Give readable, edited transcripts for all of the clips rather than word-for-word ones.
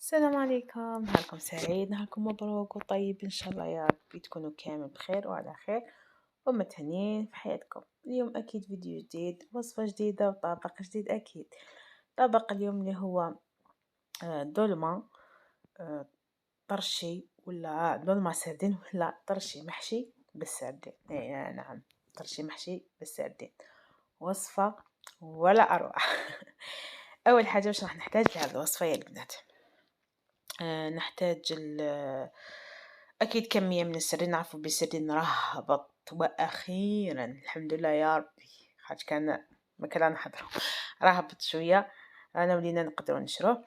السلام عليكم، نهاركم سعيد، نهاركم مبروك وطيب إن شاء الله يا ربي تكونوا كامل بخير وعلى خير ومتهنين في حياتكم. اليوم أكيد فيديو جديد، وصفة جديدة وطبق جديد أكيد. طبق اليوم اللي هو دولمة، طرشي ولا دولمة سردين ولا طرشي محشي بالسردين. نعم، طرشي محشي بالسردين. وصفة ولا أروع. أول حاجة واش راح نحتاج لهذه الوصفة يا البنات؟ نحتاج أكيد كمية من السردين. نعرفوا بالسردين راه هبط وأخيرا الحمد لله يا ربي، خاطر كان ما كان نحضرو راه هبط شوية، أنا ولينا نقدروا نشروه.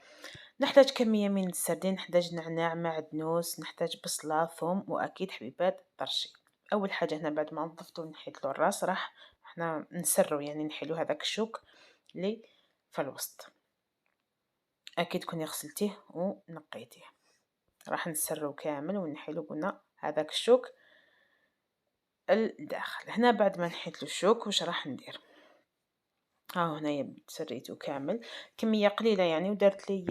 نحتاج كمية من السردين، نحتاج نعناع، معدنوس، نحتاج بصلة، ثوم، وأكيد حبيبات طرشي. أول حاجة هنا بعد ما نضفتو ونحيتلو الراس راح احنا نسرو، يعني نحيلو هذاك الشوك لي في الوسط. أكيد تكوني غسلتيه ونقيتيه، راح نسرو كامل ونحيلو قلنا هذاك الشوك الداخل. هنا بعد ما نحيت له الشوك واش راح ندير؟ ها هنايا سريته كامل كميه قليله يعني، ودرت لي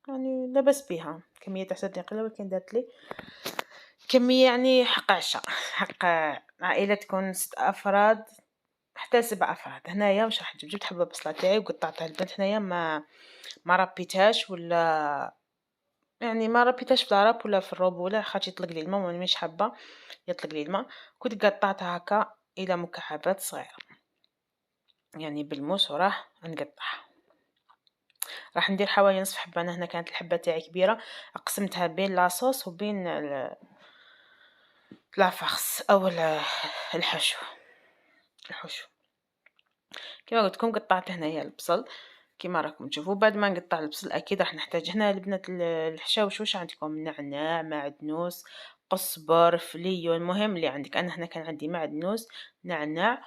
يعني لبس بها كميه تاع سردين قليله، ولكن درت لي كميه يعني حق عشاء، حق عائله تكون 6 افراد حتى 7 افراد. هنايا واش راح جبت حبه بصله تاعي وقطعتها. البنت هنايا ما ربيتهاش ولا يعني ما ربيتهاش في العرب ولا في الروب ولا خاطر يطلق لي الماء وانا مش حابه يطلق لي الماء. كنت قطعتها هكا الى مكعبات صغيره يعني بالموس، وراح نقطعها. راح ندير حوالي نصف حبه. انا هنا كانت الحبه تاعي كبيره، قسمتها بين لاصوص وبين لافخس او الحشو. كما قلت لكم قطعت هنايا البصل كما راكم تشوفوا. بعد ما نقطع البصل اكيد راح نحتاج هنا البنات الحشاوش. واش عندكم؟ نعناع، معدنوس، قزبر، فليو، المهم اللي عندك. انا هنا كان عندي معدنوس، نعناع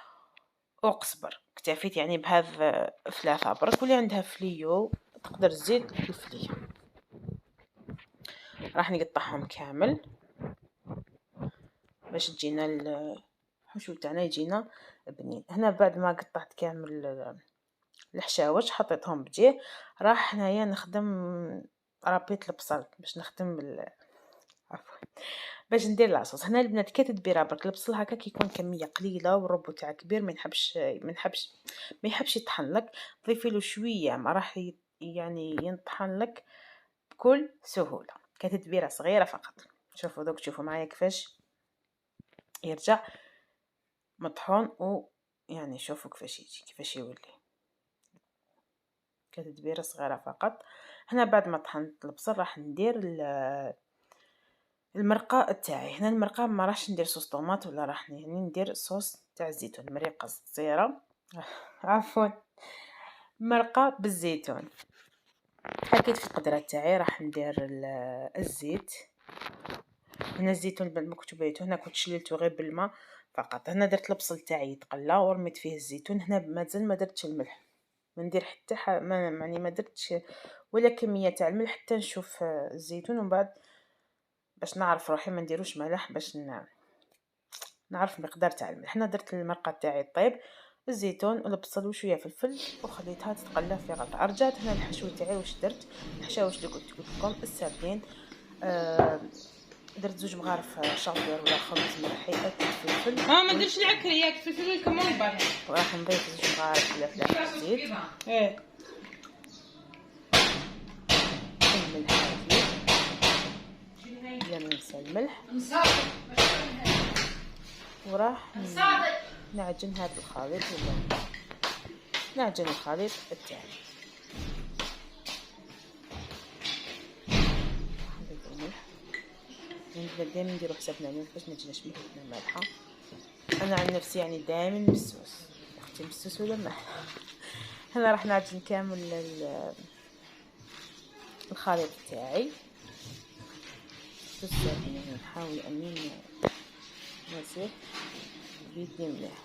وقزبر، اكتفيت يعني بهذا 3 برك. واللي عندها فليو تقدر تزيد الفليو. راح نقطعهم كامل باش تجينا الحشو تاعنا يجينا بنين. هنا بعد ما قطعت كامل الحشاوش حطيتهم بجيه، راح هنايا نخدم ربيت البصل باش نخدم عفوا باش ندير لاصوص. هنا البنات كي تدبيره برك البصل هكا كيكون كميه قليله والربو تاعه كبير، ما يحبش يطحن لك. ضيفي له شويه ما راح يعني ينطحن لك بكل سهوله. كتدبيره صغيره فقط. شوفوا دوك، شوفوا معايا كيفاش يرجع مطحون، و يعني شوفوا كيفاش يجي، كيفاش يولي. كتدبيره صغيره فقط. هنا بعد ما طحنت البصل راح ندير المرقه تاعي. هنا المرقه ما راحش ندير صوص طوماط ولا راح يعني ندير صوص تاع الزيتون، مريقه صغيره عفوا مرقه بالزيتون. اكيد في القدره تاعي راح ندير الزيت. هنا الزيتون ما كنت بيته، هنا كنت شللته غير بالماء فقط. هنا درت البصل تاعي يتقلى ورميت فيه الزيتون. هنا مازال ما درتش الملح، ما ندير حتى ما درتش ولا كميه تاع الملح حتى نشوف الزيتون، ومن بعد باش نعرف روحي ما نديروش ملح باش نعرف مقدار تاع الملح. هنا درت المرقه تاعي طيب، الزيتون والبصل وشويه فلفل وخليتها تتقلى في غطاء. رجعت هنا الحشو تاعي. واش درت؟ الحشاوش اللي قلت لكم السردين. درت 2 مغارف شاطر ولا خلط ملحي، اكيد فلفل. ما نديرش العكري ياك فلفل والكمون وبرد. وراح نضيف 2 مغارف فلفل زيت. الملح لا ننسى الملح. وراح نعجن هذا الخليط نعجن الخليط تاعي. نضيف الملح. دائما نديرو حسابنا الملح باش ما تجيناش ملحتنا مالحه. انا عن نفسي يعني دائما مسوس، اختي مسوس ولا مالحه. هنا راح نعجن كامل الخليط تاعي. يعني نحاول اني نسيح بيدي مليح.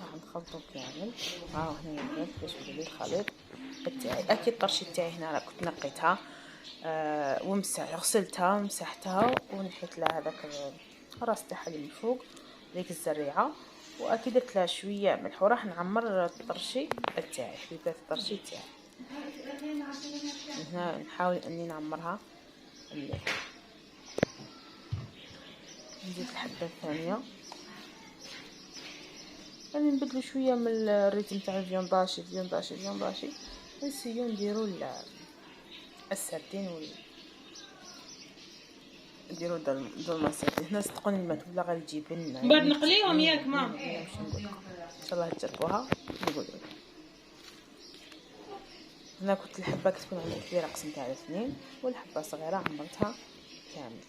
راح نخلطو كامل. هنا البنات باش يولي الخليط تاعي. اكيد الطرشي تاعي هنا كنت نقيتها غسلتها ومسحتها ونحيت لها هذاك الراس تاعها اللي من فوق ديك الزريعه. واكيد درت لها شويه ملح، وراح نعمر الطرشي تاعي، حبيبات الطرشي تاعي. هنا نحاول اني نعمرها مليح. نزيد الحبه الثانيه، يعني نبدلو شويه من الريتم تاع الفيونداشي نسيو نديرو السردين نديرو دولمة السردين. هنا صدقوني الماء ولا غادي يجي بنه، من بعد نقليهم ياك ما ان شاء الله تجربوها تقولوا لي. هنا كنت الحبه كتكون عندي كبيره قسمتها على 2، والحبه صغيره عمرتها كامل.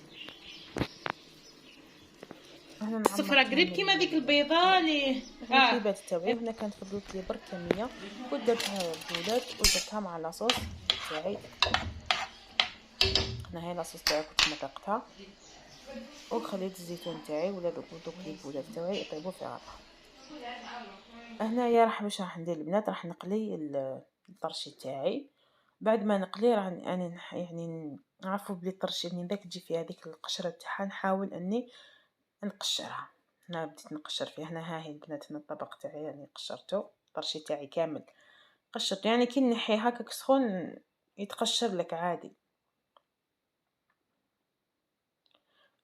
هنا الصفرة قريب كيما ديك البيضاء اللي الحبيبات تاوعي. هنا كانت فضلت لي برك كميه، ودرتها بولات ودرتها مع لاصوص تاعي. هنا هي لاصوص تاعي كنت مرقتها، وخليت الزيتون تاعي ولا دوك لي بولات تاعي يطيبوا في غرفه. هنايا راح ندير البنات، راح نقلي الطرشي تاعي. بعد ما نقلي راح انا يعني نعرفوا بلي الطرشي من داك تجي فيها هذيك القشره تاعها، نحاول اني نقشرها. هنا بديت نقشر فيها. هنا ها هي البنات، هنا الطبق تاعي يعني قشرته، الطرشي تاعي كامل قشرته، يعني كي نحيه هكاك سخون يتقشر لك عادي،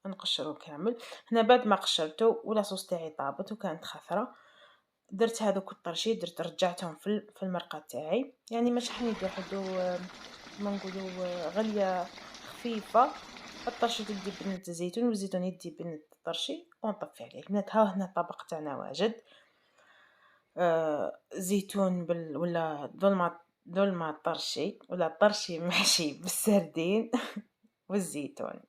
نقشره كامل. هنا بعد ما قشرته ولاصوص تاعي طابت وكانت خثره، درت هذوك الطرشي رجعتهم في المرقه تاعي، يعني ماشي حنيدو حدو كما نقولوا غليه خفيفه. الطرشي تدي بنه الزيتون والزيتون يدي بنه الطرشي، ونطفي عليه. بنات ها هنا الطبق تاعنا واجد. زيتون ولا ظلمه طرشي ولا طرشي محشي بالسردين والزيتون.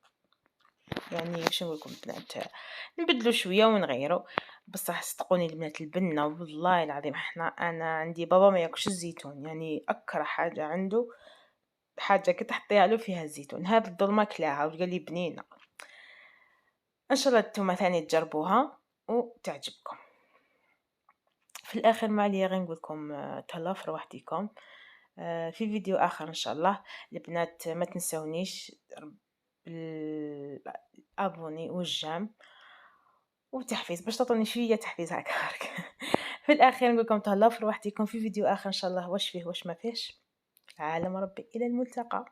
يعني واش نقول لكم بنات، نبدلو شويه ونغيرو. بصح صدقوني البنات البنه والله العظيم انا عندي بابا ما ياكلش الزيتون، يعني اكره حاجه عنده حاجه كتحطيها له فيها الزيتون. هذا الظلمه كلاها وقال لي بنينه. ان شاء الله نتوما ثاني تجربوها وتعجبكم. في الاخر ما عليا غير نقول لكم تهلاو في روحتكم. في فيديو اخر ان شاء الله. البنات ما تنسونيش بالابوني والجام وتحفيز باش تعطوني شويه تحفيز هكا. في الاخير نقول لكم تهلاو في روحتكم. في فيديو اخر ان شاء الله، واش فيه واش ما فيهش. عالم ربي، الى الملتقى.